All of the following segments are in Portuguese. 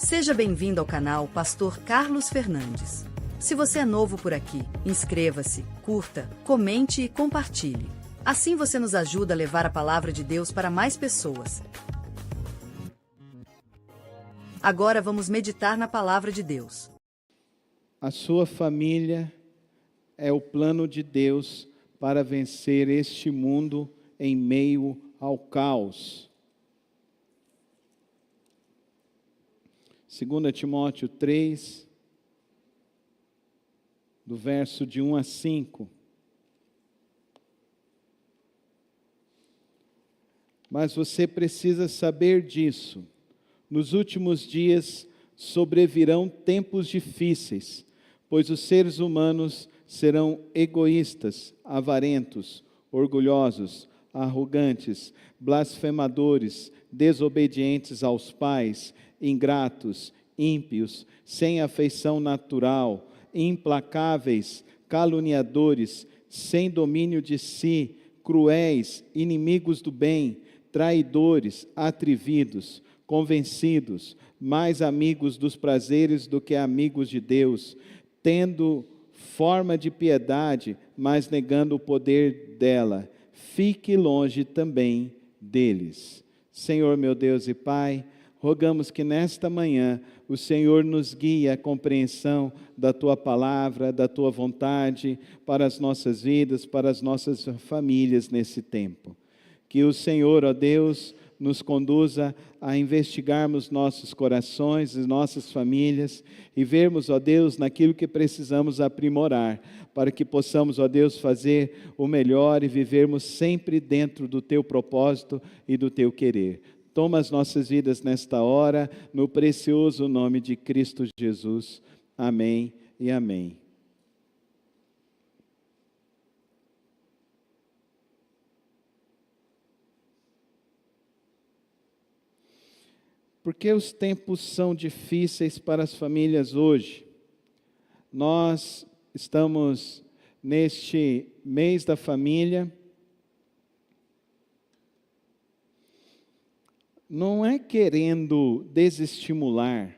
Seja bem-vindo ao canal Pastor Carlos Fernandes. Se você é novo por aqui, inscreva-se, curta, comente e compartilhe. Assim você nos ajuda a levar a palavra de Deus para mais pessoas. Agora vamos meditar na palavra de Deus. A sua família é o plano de Deus para vencer este mundo em meio ao caos. 2 Timóteo 3, do verso de 1 a 5. Mas você precisa saber disso. Nos últimos dias sobrevirão tempos difíceis, pois os seres humanos serão egoístas, avarentos, orgulhosos, arrogantes, blasfemadores, desobedientes aos pais, ingratos, ímpios, sem afeição natural, implacáveis, caluniadores, sem domínio de si, cruéis, inimigos do bem, traidores, atrevidos, convencidos, mais amigos dos prazeres do que amigos de Deus, tendo forma de piedade, mas negando o poder dela. Fique longe também deles. Senhor, meu Deus e Pai, rogamos que nesta manhã o Senhor nos guie à compreensão da Tua palavra, da Tua vontade para as nossas vidas, para as nossas famílias nesse tempo. Que o Senhor, ó Deus, nos conduza a investigarmos nossos corações e nossas famílias e vermos, ó Deus, naquilo que precisamos aprimorar, para que possamos, ó Deus, fazer o melhor e vivermos sempre dentro do Teu propósito e do Teu querer. Toma as nossas vidas nesta hora, no precioso nome de Cristo Jesus. Amém e amém. Por que os tempos são difíceis para as famílias hoje? Nós estamos neste mês da família. Não é querendo desestimular,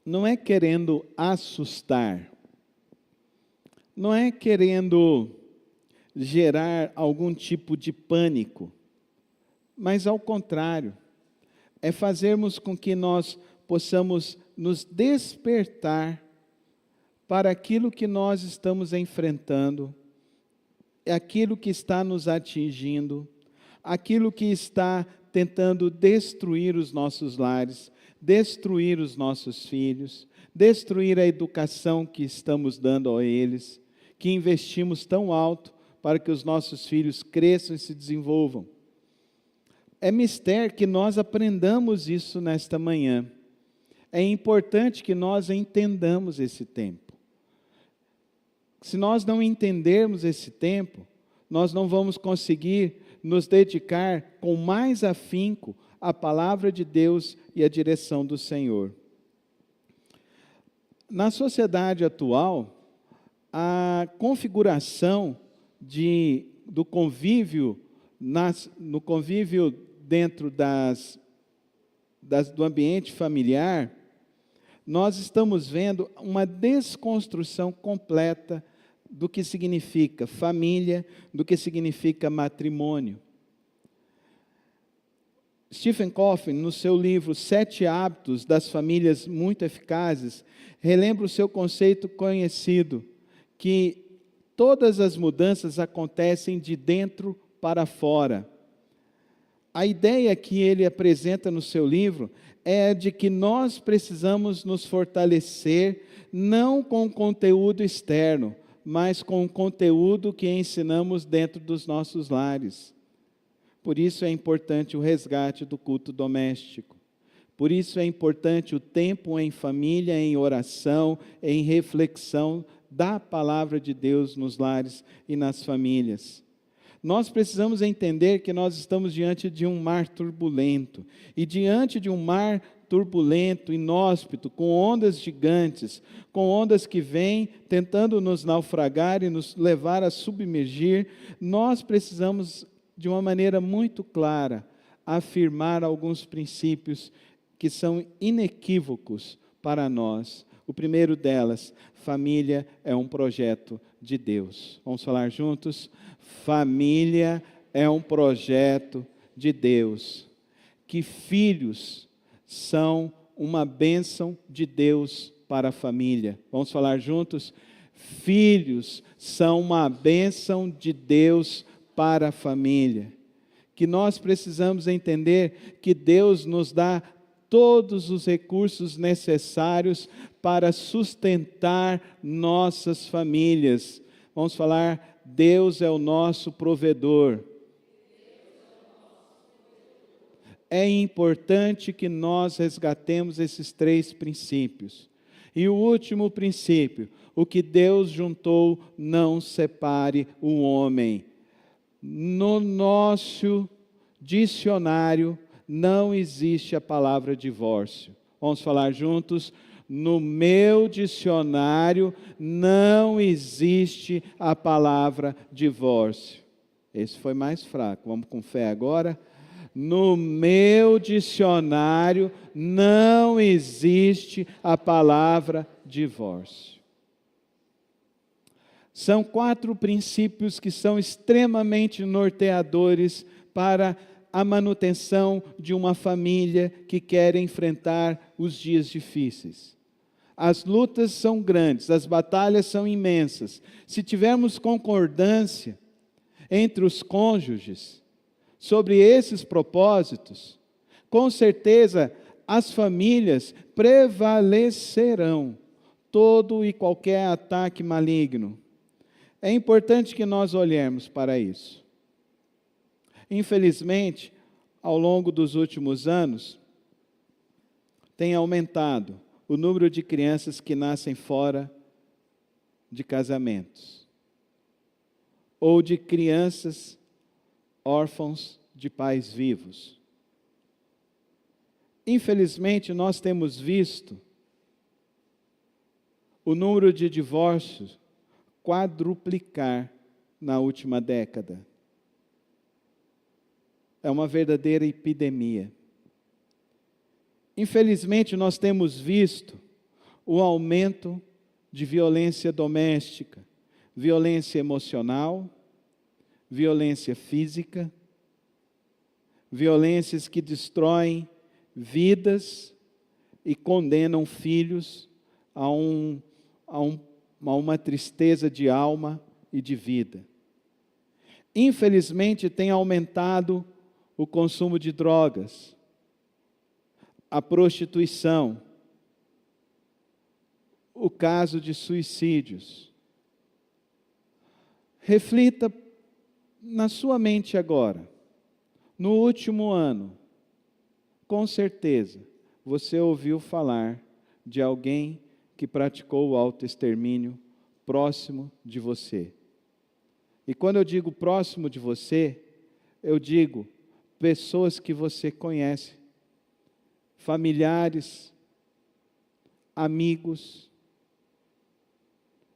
não é querendo assustar, não é querendo gerar algum tipo de pânico, mas ao contrário, é fazermos com que nós possamos nos despertar para aquilo que nós estamos enfrentando, aquilo que está nos atingindo, aquilo que está tentando destruir os nossos lares, destruir os nossos filhos, destruir a educação que estamos dando a eles, que investimos tão alto para que os nossos filhos cresçam e se desenvolvam. É mister que nós aprendamos isso nesta manhã. É importante que nós entendamos esse tempo. Se nós não entendermos esse tempo, nós não vamos conseguir nos dedicar com mais afinco à palavra de Deus e à direção do Senhor. Na sociedade atual, a configuração do convívio, no convívio dentro do ambiente familiar, nós estamos vendo uma desconstrução completa do que significa família, do que significa matrimônio. Stephen Coffin, no seu livro 7 Hábitos das Famílias Muito Eficazes, relembra o seu conceito conhecido, que todas as mudanças acontecem de dentro para fora. A ideia que ele apresenta no seu livro é de que nós precisamos nos fortalecer, não com conteúdo externo, mas com o conteúdo que ensinamos dentro dos nossos lares. Por isso é importante o resgate do culto doméstico. Por isso é importante o tempo em família, em oração, em reflexão da palavra de Deus nos lares e nas famílias. Nós precisamos entender que nós estamos diante de um mar turbulento. E diante de um mar turbulento, inóspito, com ondas gigantes, com ondas que vêm tentando nos naufragar e nos levar a submergir, nós precisamos, de uma maneira muito clara, afirmar alguns princípios que são inequívocos para nós. O primeiro delas, família é um projeto de Deus. Vamos falar juntos? Família é um projeto de Deus. Que filhos são uma bênção de Deus para a família. Vamos falar juntos? Filhos são uma bênção de Deus para a família. Que nós precisamos entender que Deus nos dá todos os recursos necessários para sustentar nossas famílias. Vamos falar, Deus é o nosso provedor. É importante que nós resgatemos esses 3 princípios. E o último princípio, o que Deus juntou, não separe o homem. No nosso dicionário, não existe a palavra divórcio. Vamos falar juntos? No meu dicionário não existe a palavra divórcio. Esse foi mais fraco. Vamos com fé agora? No meu dicionário não existe a palavra divórcio. São 4 princípios que são extremamente norteadores para a manutenção de uma família que quer enfrentar os dias difíceis. As lutas são grandes, as batalhas são imensas. Se tivermos concordância entre os cônjuges sobre esses propósitos, com certeza as famílias prevalecerão todo e qualquer ataque maligno. É importante que nós olhemos para isso. Infelizmente, ao longo dos últimos anos, tem aumentado o número de crianças que nascem fora de casamentos, ou de crianças órfãos de pais vivos. Infelizmente, nós temos visto o número de divórcios quadruplicar na última década. É uma verdadeira epidemia. Infelizmente, nós temos visto o aumento de violência doméstica, violência emocional, violência física, violências que destroem vidas e condenam filhos a uma tristeza de alma e de vida. Infelizmente, tem aumentado o consumo de drogas, a prostituição, o caso de suicídios. Reflita na sua mente agora, no último ano, com certeza, você ouviu falar de alguém que praticou o autoextermínio próximo de você. E quando eu digo próximo de você, eu digo pessoas que você conhece, familiares, amigos.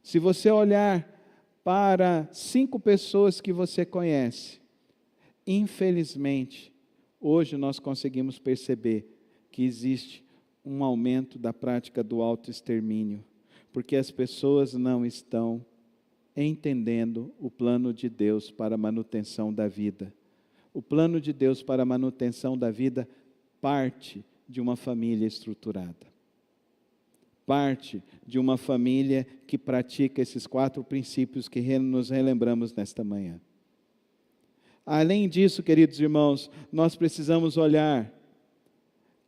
Se você olhar para 5 pessoas que você conhece, infelizmente, hoje nós conseguimos perceber que existe um aumento da prática do autoextermínio, porque as pessoas não estão entendendo o plano de Deus para a manutenção da vida. O plano de Deus para a manutenção da vida parte de uma família estruturada. Parte de uma família que pratica esses 4 princípios que nos relembramos nesta manhã. Além disso, queridos irmãos, nós precisamos olhar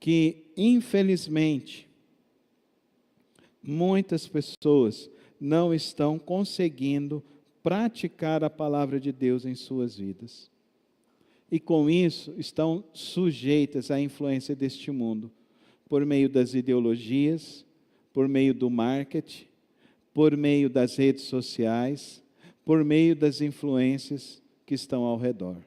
que, infelizmente, muitas pessoas não estão conseguindo praticar a palavra de Deus em suas vidas. E com isso estão sujeitas à influência deste mundo, por meio das ideologias, por meio do marketing, por meio das redes sociais, por meio das influências que estão ao redor.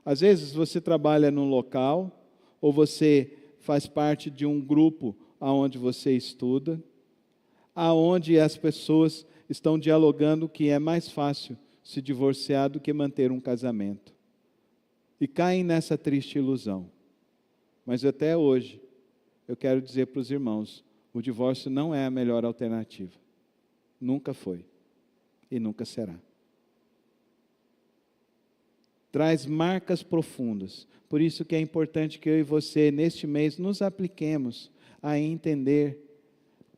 Às vezes você trabalha num local, ou você faz parte de um grupo aonde você estuda, aonde as pessoas estão dialogando que é mais fácil se divorciar do que manter um casamento. e caem nessa triste ilusão. Mas até hoje, eu quero dizer para os irmãos, o divórcio não é a melhor alternativa. Nunca foi e nunca será. Traz marcas profundas. Por isso que é importante que eu e você, neste mês, nos apliquemos a entender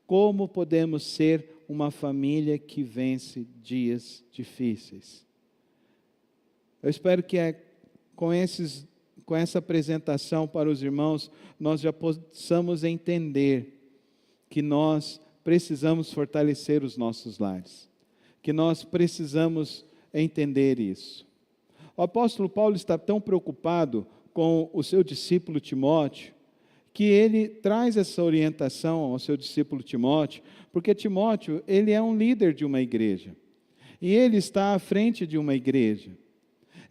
como podemos ser uma família que vence dias difíceis. Eu espero que com essa apresentação para os irmãos, nós já possamos entender que nós precisamos fortalecer os nossos lares, que nós precisamos entender isso. O apóstolo Paulo está tão preocupado com o seu discípulo Timóteo, que ele traz essa orientação ao seu discípulo Timóteo, porque Timóteo, ele é um líder de uma igreja, e ele está à frente de uma igreja,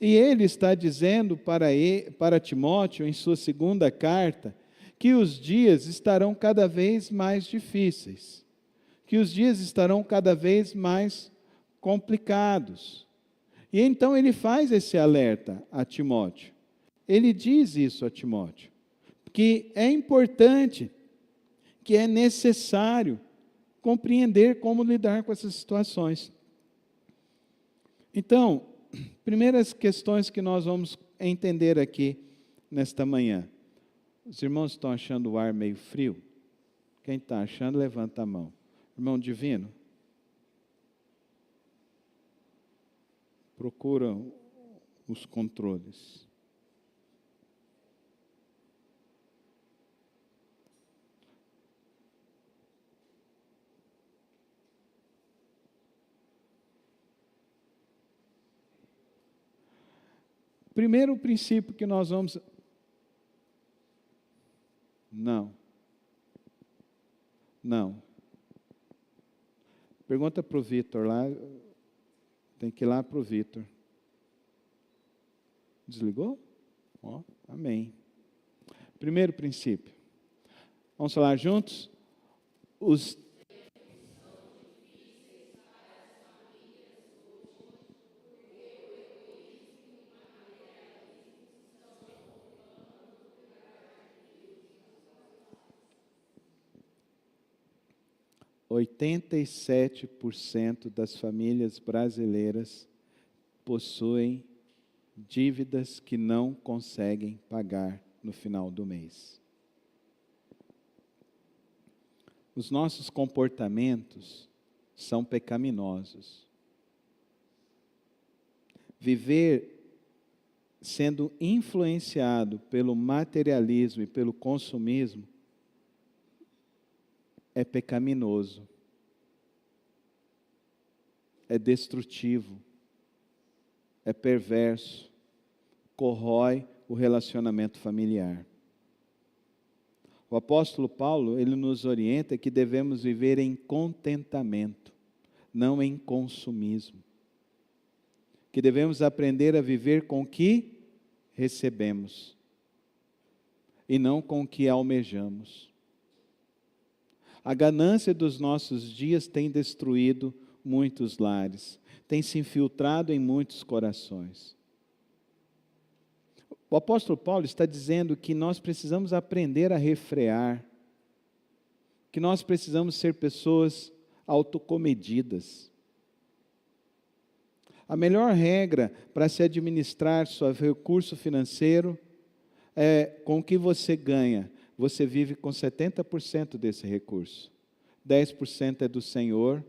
e ele está dizendo para Timóteo, em sua segunda carta, que os dias estarão cada vez mais difíceis, que os dias estarão cada vez mais complicados. E então ele faz esse alerta a Timóteo. Ele diz isso a Timóteo, que é importante, que é necessário compreender como lidar com essas situações. Então, primeiras questões que nós vamos entender aqui nesta manhã. Os irmãos estão achando o ar meio frio? Quem está achando, levanta a mão. Irmão Divino? Procura os controles. Primeiro princípio que nós vamos... Não. Pergunta para o Vitor lá. Tem que ir lá para o Vitor. Desligou? Amém. Primeiro princípio. Vamos falar juntos? Os 87% das famílias brasileiras possuem dívidas que não conseguem pagar no final do mês. Os nossos comportamentos são pecaminosos. Viver sendo influenciado pelo materialismo e pelo consumismo é pecaminoso, é destrutivo, é perverso, corrói o relacionamento familiar. O apóstolo Paulo, ele nos orienta que devemos viver em contentamento, não em consumismo. Que devemos aprender a viver com o que recebemos e não com o que almejamos. A ganância dos nossos dias tem destruído muitos lares, tem se infiltrado em muitos corações. O apóstolo Paulo está dizendo que nós precisamos aprender a refrear, que nós precisamos ser pessoas autocomedidas. A melhor regra para se administrar seu recurso financeiro é com o que você ganha. Você vive com 70% desse recurso. 10% é do Senhor,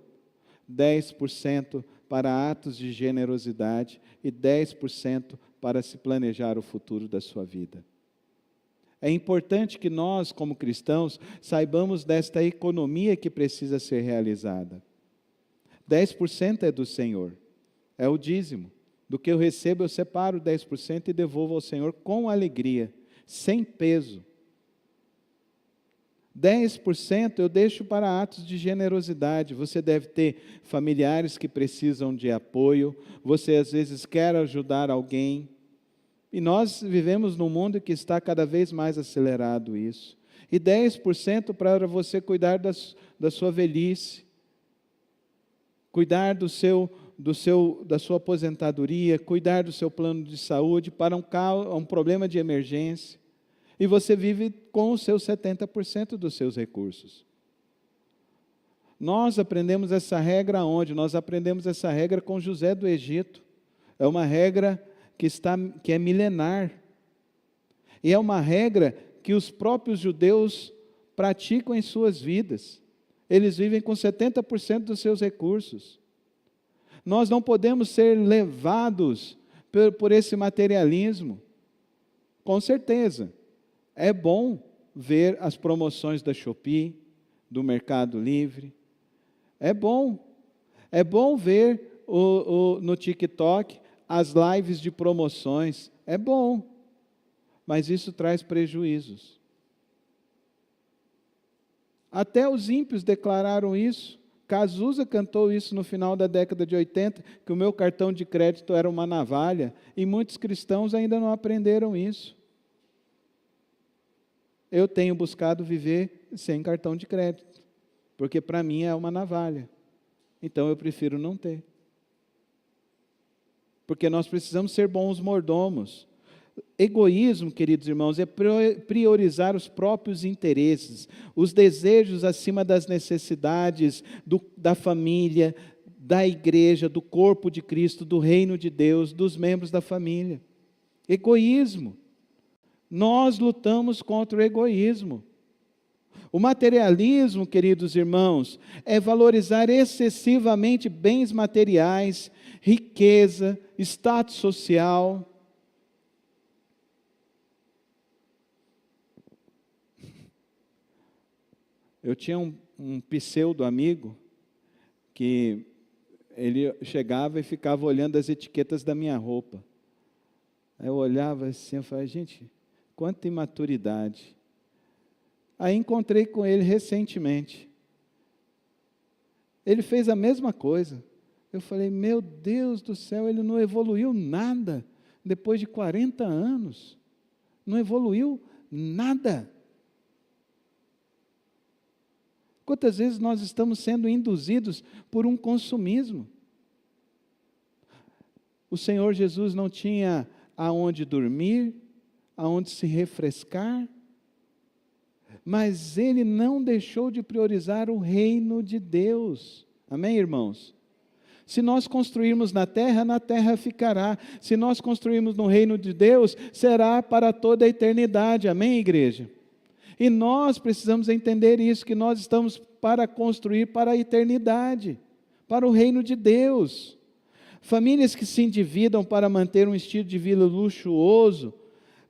10% para atos de generosidade e 10% para se planejar o futuro da sua vida. É importante que nós, como cristãos, saibamos desta economia que precisa ser realizada. 10% é do Senhor, é o dízimo. Do que eu recebo, eu separo 10% e devolvo ao Senhor com alegria, sem peso. 10% eu deixo para atos de generosidade. Você deve ter familiares que precisam de apoio, você às vezes quer ajudar alguém, e nós vivemos num mundo que está cada vez mais acelerado isso. E 10% para você cuidar da sua velhice, cuidar do seu da sua aposentadoria, cuidar do seu plano de saúde para um problema de emergência. E você vive com os seus 70% dos seus recursos. Nós aprendemos essa regra onde? Nós aprendemos essa regra com José do Egito. É uma regra que é milenar. E é uma regra que os próprios judeus praticam em suas vidas. Eles vivem com 70% dos seus recursos. Nós não podemos ser levados por esse materialismo. Com certeza, é bom ver as promoções da Shopee, do Mercado Livre. É bom ver no TikTok as lives de promoções. É bom, mas isso traz prejuízos. Até os ímpios declararam isso. Cazuza cantou isso no final da década de 80, que o meu cartão de crédito era uma navalha, e muitos cristãos ainda não aprenderam isso. Eu tenho buscado viver sem cartão de crédito, porque para mim é uma navalha. Então eu prefiro não ter. Porque nós precisamos ser bons mordomos. Egoísmo, queridos irmãos, é priorizar os próprios interesses, os desejos acima das necessidades da família, da igreja, do corpo de Cristo, do reino de Deus, dos membros da família. Egoísmo. Nós lutamos contra o egoísmo. O materialismo, queridos irmãos, é valorizar excessivamente bens materiais, riqueza, status social. Eu tinha um pseudo amigo que ele chegava e ficava olhando as etiquetas da minha roupa. Aí eu olhava assim, eu falava, gente, quanta imaturidade. Aí encontrei com ele recentemente. Ele fez a mesma coisa. Eu falei, meu Deus do céu, ele não evoluiu nada depois de 40 anos. Não evoluiu nada. Quantas vezes nós estamos sendo induzidos por um consumismo? O Senhor Jesus não tinha aonde dormir, aonde se refrescar, mas Ele não deixou de priorizar o reino de Deus. Amém, irmãos? Se nós construirmos na terra ficará. Se nós construirmos no reino de Deus, será para toda a eternidade. Amém, igreja? E nós precisamos entender isso, que nós estamos para construir para a eternidade, para o reino de Deus. Famílias que se endividam para manter um estilo de vida luxuoso,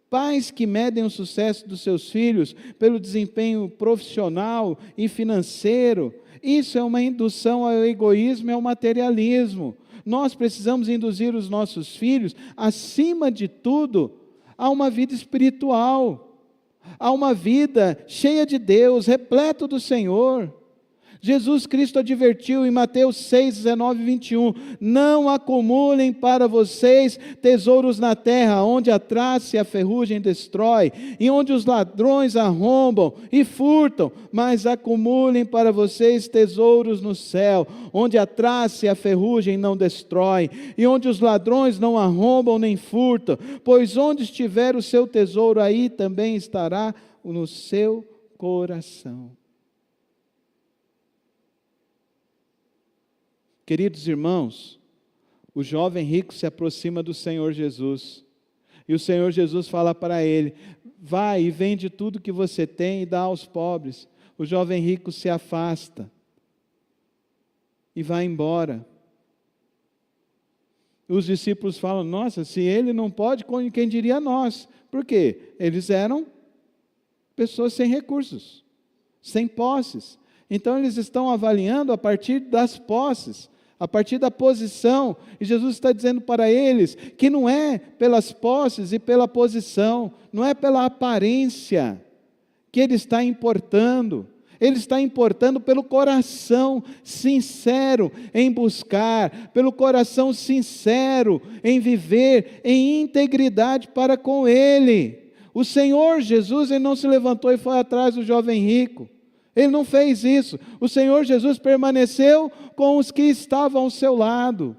pais que medem o sucesso dos seus filhos pelo desempenho profissional e financeiro, isso é uma indução ao egoísmo e ao materialismo. Nós precisamos induzir os nossos filhos, acima de tudo, a uma vida espiritual, a uma vida cheia de Deus, repleto do Senhor. Jesus Cristo advertiu em Mateus 6, 19 e 21, não acumulem para vocês tesouros na terra, onde a traça e a ferrugem destrói, e onde os ladrões arrombam e furtam, mas acumulem para vocês tesouros no céu, onde a traça e a ferrugem não destrói, e onde os ladrões não arrombam nem furtam, pois onde estiver o seu tesouro, aí também estará no seu coração. Queridos irmãos, o jovem rico se aproxima do Senhor Jesus, e o Senhor Jesus fala para ele, vai e vende tudo que você tem e dá aos pobres. O jovem rico se afasta e vai embora. Os discípulos falam, nossa, se ele não pode, quem diria nós? Por quê? Eles eram pessoas sem recursos, sem posses. Então eles estão avaliando a partir das posses, a partir da posição, e Jesus está dizendo para eles que não é pelas posses e pela posição, não é pela aparência que Ele está importando, Ele está importando pelo coração sincero em buscar, pelo coração sincero em viver em integridade para com Ele. O Senhor Jesus, Ele não se levantou e foi atrás do jovem rico. Ele não fez isso. O Senhor Jesus permaneceu com os que estavam ao seu lado.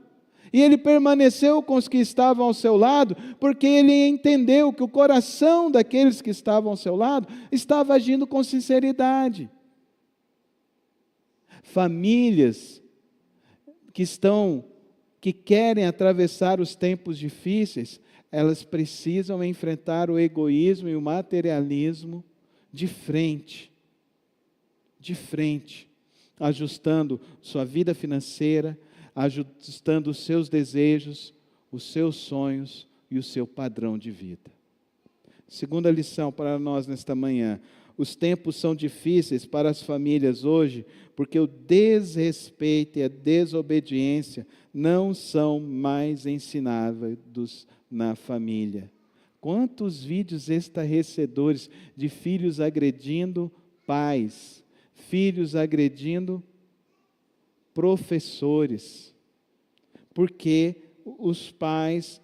E ele permaneceu com os que estavam ao seu lado, porque ele entendeu que o coração daqueles que estavam ao seu lado estava agindo com sinceridade. Famílias que querem atravessar os tempos difíceis, elas precisam enfrentar o egoísmo e o materialismo de frente, ajustando sua vida financeira, ajustando os seus desejos, os seus sonhos e o seu padrão de vida. Segunda lição para nós nesta manhã: os tempos são difíceis para as famílias hoje, porque o desrespeito e a desobediência não são mais ensinados na família. Quantos vídeos estarrecedores de filhos agredindo pais, filhos agredindo professores, porque os pais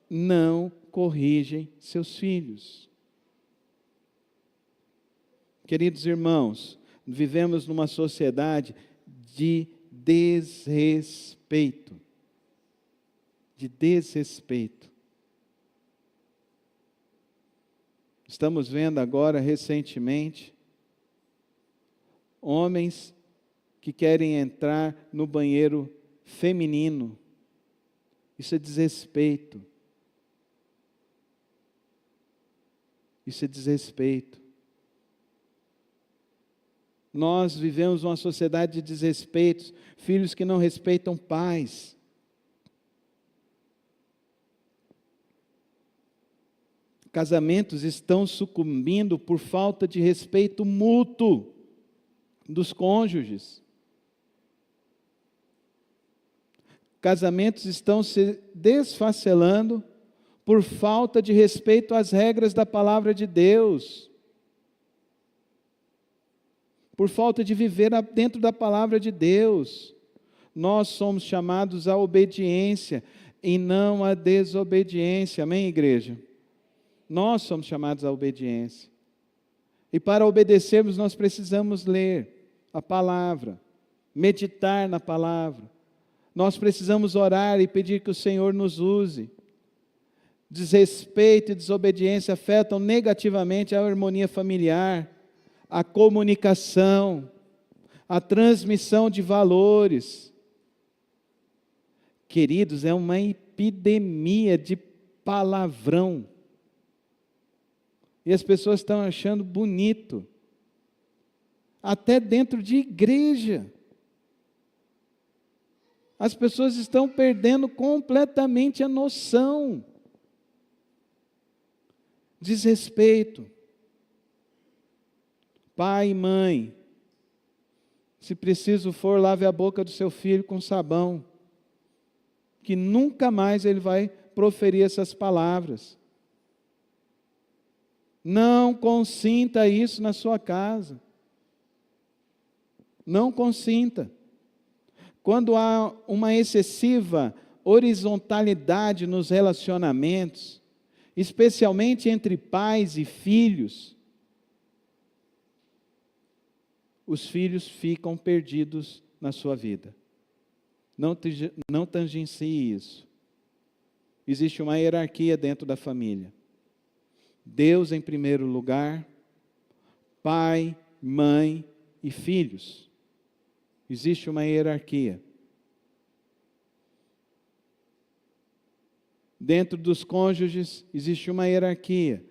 não corrigem seus filhos. Queridos irmãos, vivemos numa sociedade de desrespeito. Estamos vendo agora, recentemente, homens que querem entrar no banheiro feminino. Isso é desrespeito. Nós vivemos uma sociedade de desrespeitos, filhos que não respeitam pais. Casamentos estão sucumbindo por falta de respeito mútuo dos cônjuges. Casamentos estão se desfacelando por falta de respeito às regras da palavra de Deus. Por falta de viver dentro da palavra de Deus. Nós somos chamados à obediência e não à desobediência. Amém, igreja? Nós somos chamados à obediência. E para obedecermos, nós precisamos ler a palavra, meditar na palavra. Nós precisamos orar e pedir que o Senhor nos use. Desrespeito e desobediência afetam negativamente a harmonia familiar, a comunicação, a transmissão de valores. Queridos, é uma epidemia de palavrão. E as pessoas estão achando bonito, até dentro de igreja. As pessoas estão perdendo completamente a noção. Desrespeito. Pai e mãe, se preciso for, lave a boca do seu filho com sabão, que nunca mais ele vai proferir essas palavras. Não consinta isso na sua casa. Não consinta. Quando há uma excessiva horizontalidade nos relacionamentos, especialmente entre pais e filhos, os filhos ficam perdidos na sua vida. Não tangencie isso. Existe uma hierarquia dentro da família. Deus em primeiro lugar, pai, mãe e filhos. Existe uma hierarquia. Dentro dos cônjuges existe uma hierarquia.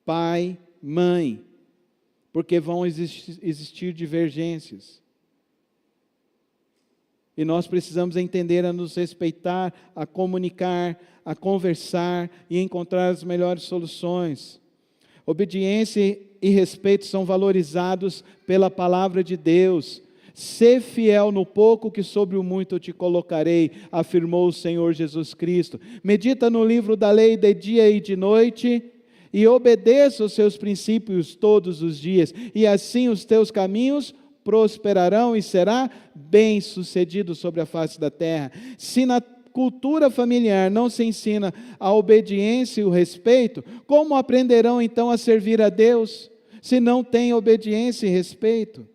Pai, mãe, porque vão existir divergências. E nós precisamos entender a nos respeitar, a comunicar, a conversar e encontrar as melhores soluções. Obediência e respeito são valorizados pela palavra de Deus. Sê fiel no pouco, que sobre o muito eu te colocarei, afirmou o Senhor Jesus Cristo. Medita no livro da lei de dia e de noite, e obedeça os seus princípios todos os dias, e assim os teus caminhos prosperarão e será bem-sucedido sobre a face da terra. Se na cultura familiar não se ensina a obediência e o respeito, como aprenderão então a servir a Deus, se não têm obediência e respeito?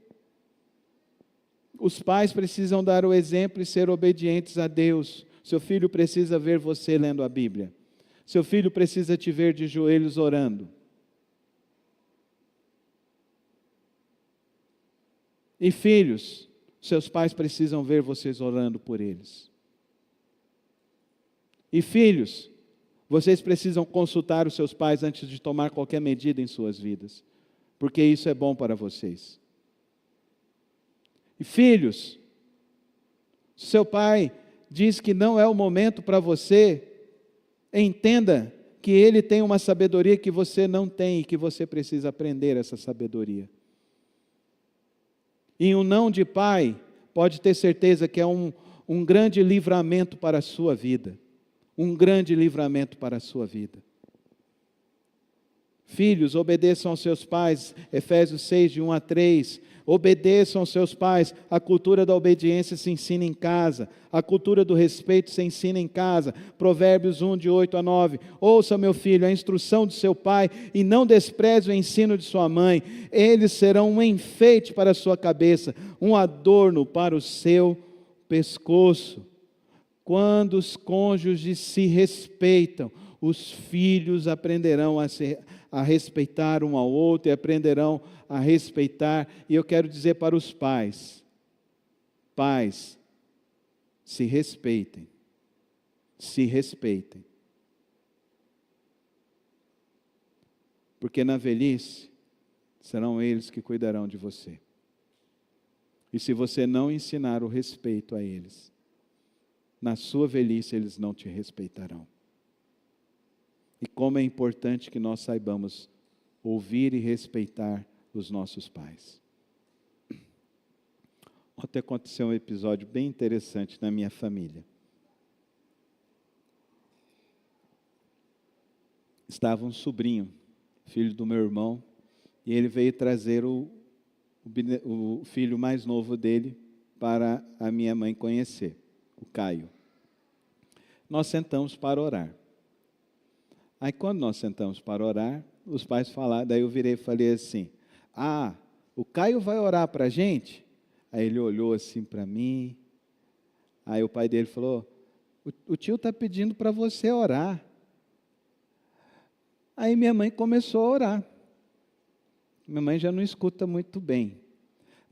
Os pais precisam dar o exemplo e ser obedientes a Deus, Seu filho precisa ver você lendo a Bíblia. Seu filho precisa te ver de joelhos orando. E filhos, seus pais precisam ver vocês orando por eles. E filhos, vocês precisam consultar os seus pais antes de tomar qualquer medida em suas vidas, porque isso é bom para vocês. E filhos, seu pai diz que não é o momento para você, entenda que ele tem uma sabedoria que você não tem e que você precisa aprender essa sabedoria. E um não de pai, pode ter certeza que é um grande livramento para a sua vida. Um grande livramento para a sua vida. Filhos, obedeçam aos seus pais, Efésios 6, de 1 a 3. Obedeçam aos seus pais, a cultura da obediência se ensina em casa, a cultura do respeito se ensina em casa, Provérbios 1, de 8 a 9. Ouça, meu filho, a instrução de seu pai e não despreze o ensino de sua mãe, eles serão um enfeite para a sua cabeça, um adorno para o seu pescoço. Quando os cônjuges se respeitam, os filhos aprenderão a respeitar um ao outro e aprenderão a respeitar. E eu quero dizer para os pais, se respeitem, se respeitem. Porque na velhice, serão eles que cuidarão de você. E se você não ensinar o respeito a eles, na sua velhice eles não te respeitarão. E como é importante que nós saibamos ouvir e respeitar os nossos pais. Ontem aconteceu um episódio bem interessante na minha família. Estava um sobrinho, filho do meu irmão, e ele veio trazer o filho mais novo dele para a minha mãe conhecer, o Caio. Nós sentamos para orar. Aí quando nós sentamos para orar, os pais falaram, daí eu virei e falei assim, o Caio vai orar para a gente? Aí ele olhou assim para mim, aí o pai dele falou, o tio está pedindo para você orar. Aí minha mãe começou a orar. Minha mãe já não escuta muito bem.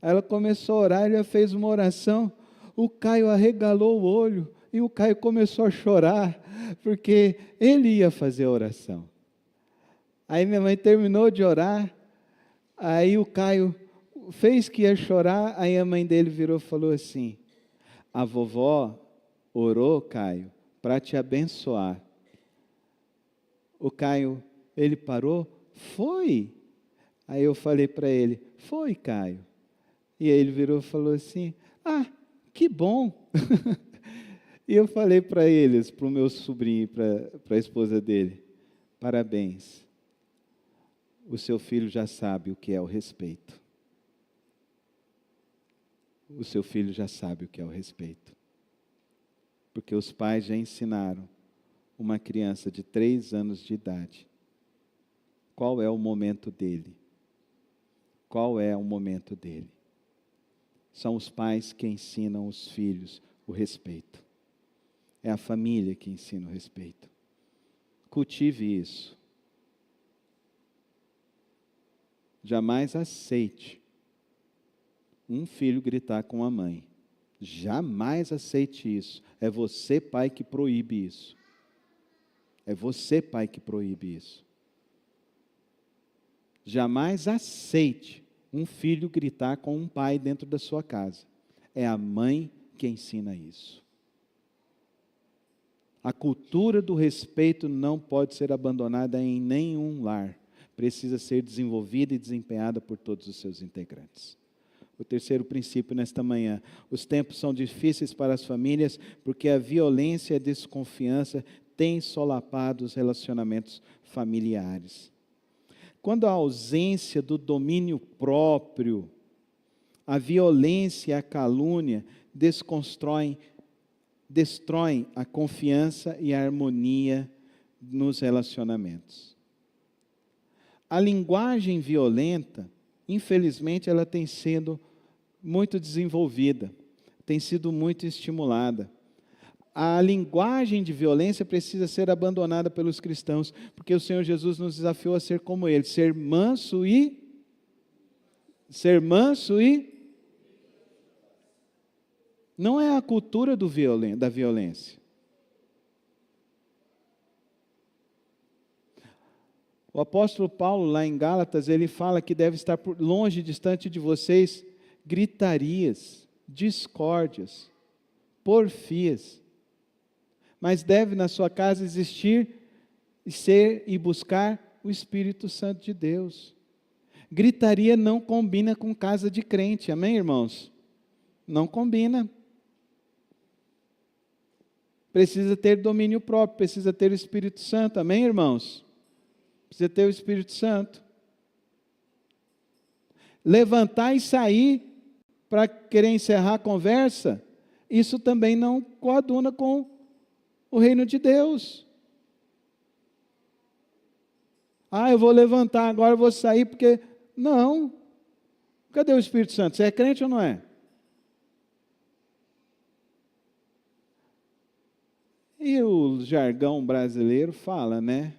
Aí ela começou a orar, ela fez uma oração, o Caio arregalou o olho, e o Caio começou a chorar, porque ele ia fazer a oração. Aí minha mãe terminou de orar, aí o Caio fez que ia chorar, aí a mãe dele virou e falou assim, a vovó orou, Caio, para te abençoar. O Caio, ele parou, foi. Aí eu falei para ele, foi, Caio. E aí ele virou e falou assim, que bom. E eu falei para eles, para o meu sobrinho e para a esposa dele, parabéns, o seu filho já sabe o que é o respeito. O seu filho já sabe o que é o respeito. Porque os pais já ensinaram uma criança de 3 anos de idade. Qual é o momento dele? Qual é o momento dele? São os pais que ensinam os filhos o respeito. É a família que ensina o respeito. Cultive isso. Jamais aceite um filho gritar com a mãe. Jamais aceite isso. É você, pai, que proíbe isso. É você, pai, que proíbe isso. Jamais aceite um filho gritar com um pai dentro da sua casa. É a mãe que ensina isso. A cultura do respeito não pode ser abandonada em nenhum lar. Precisa ser desenvolvida e desempenhada por todos os seus integrantes. O terceiro princípio nesta manhã. Os tempos são difíceis para as famílias porque a violência e a desconfiança têm solapado os relacionamentos familiares. Quando a ausência do domínio próprio, a violência e a calúnia destroem a confiança e a harmonia nos relacionamentos. A linguagem violenta, infelizmente, ela tem sido muito desenvolvida, tem sido muito estimulada. a linguagem de violência precisa ser abandonada pelos cristãos, porque o Senhor Jesus nos desafiou a ser como Ele, ser manso e não é a cultura da violência. O apóstolo Paulo, lá em Gálatas, ele fala que deve estar longe, distante de vocês, gritarias, discórdias, porfias. Mas deve na sua casa existir, ser e buscar o Espírito Santo de Deus. Gritaria não combina com casa de crente, amém, irmãos? Não combina. Precisa ter domínio próprio, precisa ter o Espírito Santo, amém, irmãos? Precisa ter o Espírito Santo. Levantar e sair para querer encerrar a conversa, isso também não coaduna com o reino de Deus. Eu vou levantar agora, eu vou sair porque... Não. Cadê o Espírito Santo? Você é crente ou não é? E o jargão brasileiro fala, né?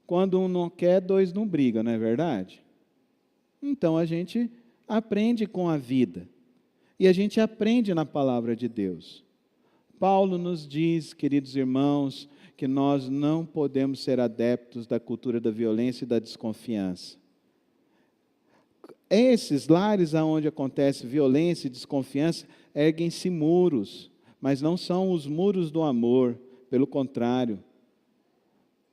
Quando um não quer, dois não brigam, não é verdade? Então a gente aprende com a vida. E a gente aprende na palavra de Deus. Paulo nos diz, queridos irmãos, que nós não podemos ser adeptos da cultura da violência e da desconfiança. Esses lares onde acontece violência e desconfiança, erguem-se muros, mas não são os muros do amor, pelo contrário.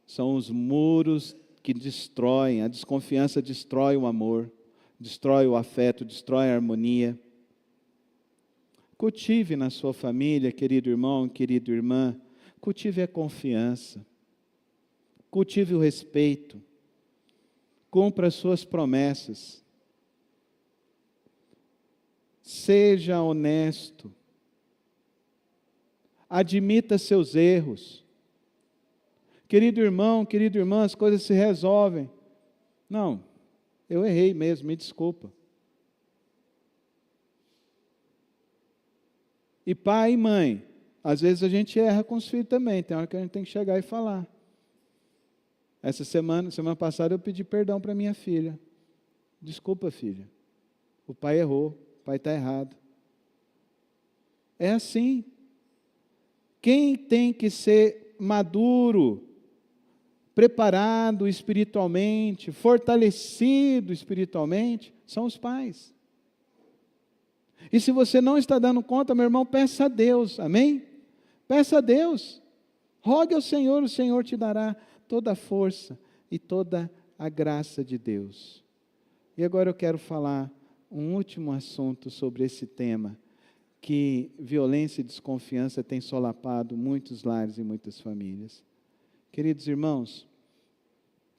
São os muros que destroem, a desconfiança destrói o amor, destrói o afeto, destrói a harmonia. Cultive na sua família, querido irmão, querida irmã, cultive a confiança, cultive o respeito, cumpra as suas promessas, seja honesto, admita seus erros. Querido irmão, querida irmã, as coisas se resolvem. Não, eu errei mesmo, me desculpa. E pai e mãe, às vezes a gente erra com os filhos também, tem hora que a gente tem que chegar e falar. Essa semana passada eu pedi perdão para minha filha. Desculpa, filha, o pai errou, o pai está errado. É assim. Quem tem que ser maduro, preparado espiritualmente, fortalecido espiritualmente, são os pais. E se você não está dando conta, meu irmão, peça a Deus, amém? Peça a Deus, rogue ao Senhor, o Senhor te dará toda a força e toda a graça de Deus. E agora eu quero falar um último assunto sobre esse tema, que violência e desconfiança têm solapado muitos lares e muitas famílias. Queridos irmãos,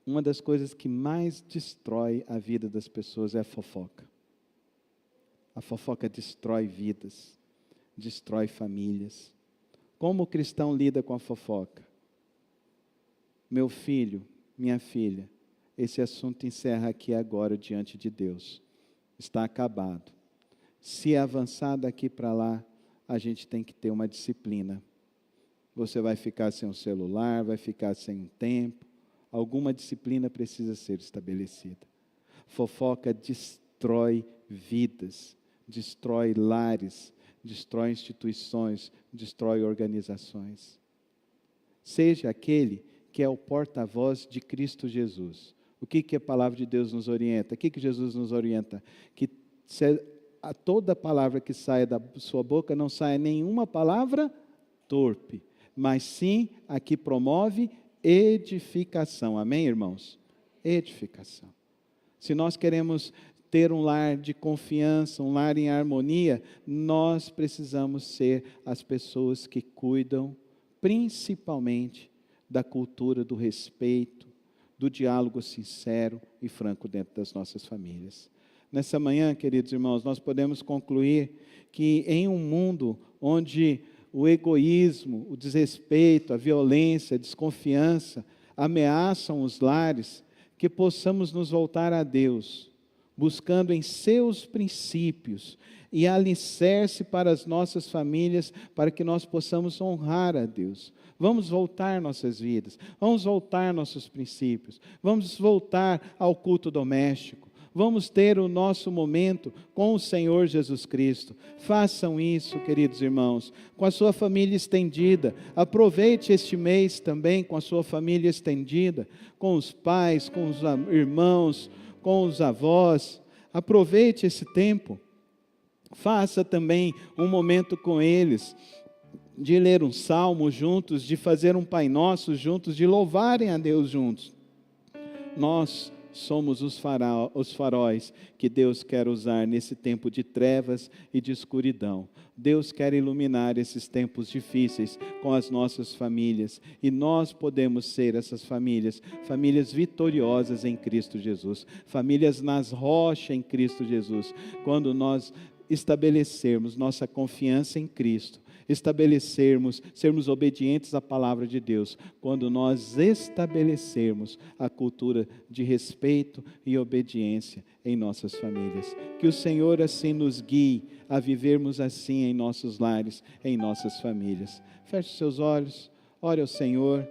uma das coisas que mais destrói a vida das pessoas é a fofoca. A fofoca destrói vidas, destrói famílias. Como o cristão lida com a fofoca? Meu filho, minha filha, esse assunto encerra aqui agora diante de Deus. Está acabado. Se avançar daqui para lá, a gente tem que ter uma disciplina. Você vai ficar sem o celular, vai ficar sem um tempo. Alguma disciplina precisa ser estabelecida. Fofoca destrói vidas, destrói lares, destrói instituições, destrói organizações. Seja aquele que é o porta-voz de Cristo Jesus. O que a palavra de Deus nos orienta? O que Jesus nos orienta? Que a toda palavra que saia da sua boca não saia nenhuma palavra torpe, mas sim a que promove edificação. Amém, irmãos? Edificação. Se nós queremos ter um lar de confiança, um lar em harmonia, nós precisamos ser as pessoas que cuidam principalmente da cultura do respeito, do diálogo sincero e franco dentro das nossas famílias. Nessa manhã, queridos irmãos, nós podemos concluir que em um mundo onde o egoísmo, o desrespeito, a violência, a desconfiança ameaçam os lares, que possamos nos voltar a Deus buscando em seus princípios e alicerce para as nossas famílias, para que nós possamos honrar a Deus. Vamos voltar nossas vidas, vamos voltar nossos princípios, vamos voltar ao culto doméstico, vamos ter o nosso momento com o Senhor Jesus Cristo. Façam isso, queridos irmãos, com a sua família estendida. Aproveite este mês também com a sua família estendida, com os pais, com os irmãos, com os avós. Aproveite esse tempo. Faça também um momento com eles, de ler um salmo juntos, de fazer um Pai Nosso juntos, de louvarem a Deus juntos. Nós somos os faróis que Deus quer usar nesse tempo de trevas e de escuridão. Deus quer iluminar esses tempos difíceis com as nossas famílias, e nós podemos ser essas famílias, famílias vitoriosas em Cristo Jesus, famílias nas rochas em Cristo Jesus, quando nós estabelecermos nossa confiança em Cristo, sermos obedientes à palavra de Deus, quando nós estabelecermos a cultura de respeito e obediência em nossas famílias. Que o Senhor assim nos guie a vivermos assim em nossos lares, em nossas famílias. Feche seus olhos, ore ao Senhor.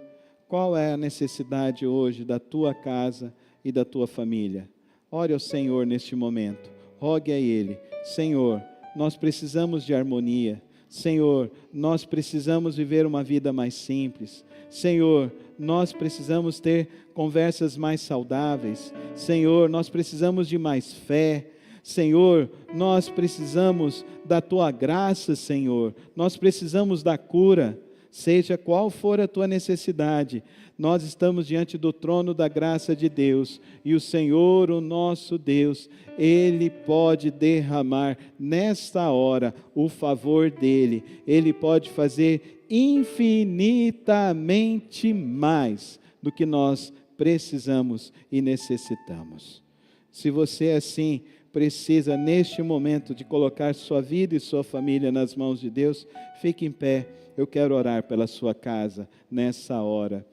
Qual é a necessidade hoje da tua casa e da tua família? Ore ao Senhor neste momento, rogue a Ele: Senhor, nós precisamos de harmonia. Senhor, nós precisamos viver uma vida mais simples. Senhor, nós precisamos ter conversas mais saudáveis. Senhor, nós precisamos de mais fé. Senhor, nós precisamos da Tua graça, Senhor. Nós precisamos da cura. Seja qual for a tua necessidade, nós estamos diante do trono da graça de Deus, e o Senhor, o nosso Deus, Ele pode derramar nesta hora o favor dEle. Ele pode fazer infinitamente mais do que nós precisamos e necessitamos. Se você assim precisa neste momento de colocar sua vida e sua família nas mãos de Deus, fique em pé. Eu quero orar pela sua casa nessa hora.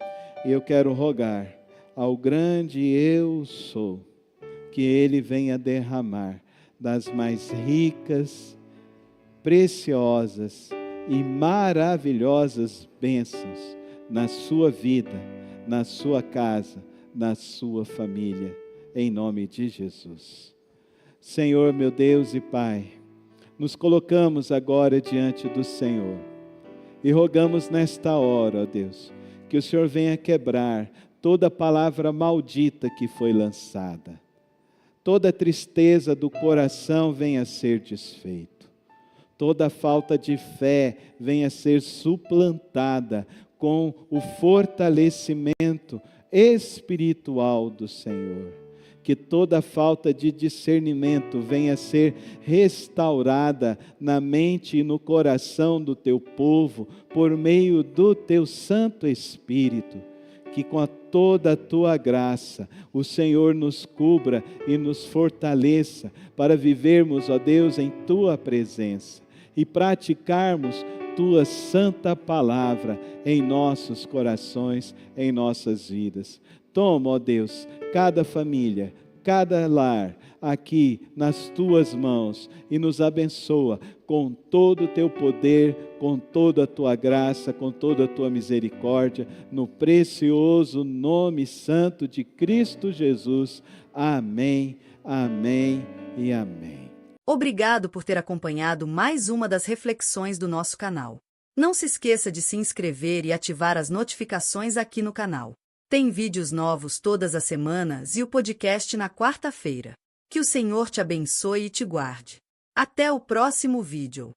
E eu quero rogar ao grande eu sou, que Ele venha derramar das mais ricas, preciosas e maravilhosas bênçãos na sua vida, na sua casa, na sua família, em nome de Jesus. Senhor, meu Deus e Pai, nos colocamos agora diante do Senhor e rogamos nesta hora, ó Deus, que o Senhor venha quebrar toda palavra maldita que foi lançada, toda tristeza do coração venha ser desfeito, toda falta de fé venha ser suplantada com o fortalecimento espiritual do Senhor. Que toda falta de discernimento venha ser restaurada na mente e no coração do teu povo, por meio do teu Santo Espírito. Que com toda a tua graça, o Senhor nos cubra e nos fortaleça, para vivermos, ó Deus, em tua presença e praticarmos tua santa palavra em nossos corações, em nossas vidas. Toma, ó Deus, cada família, cada lar aqui nas tuas mãos e nos abençoa com todo o teu poder, com toda a tua graça, com toda a tua misericórdia, no precioso nome santo de Cristo Jesus. Amém, amém e amém. Obrigado por ter acompanhado mais uma das reflexões do nosso canal. Não se esqueça de se inscrever e ativar as notificações aqui no canal. Tem vídeos novos todas as semanas e o podcast na quarta-feira. Que o Senhor te abençoe e te guarde. Até o próximo vídeo.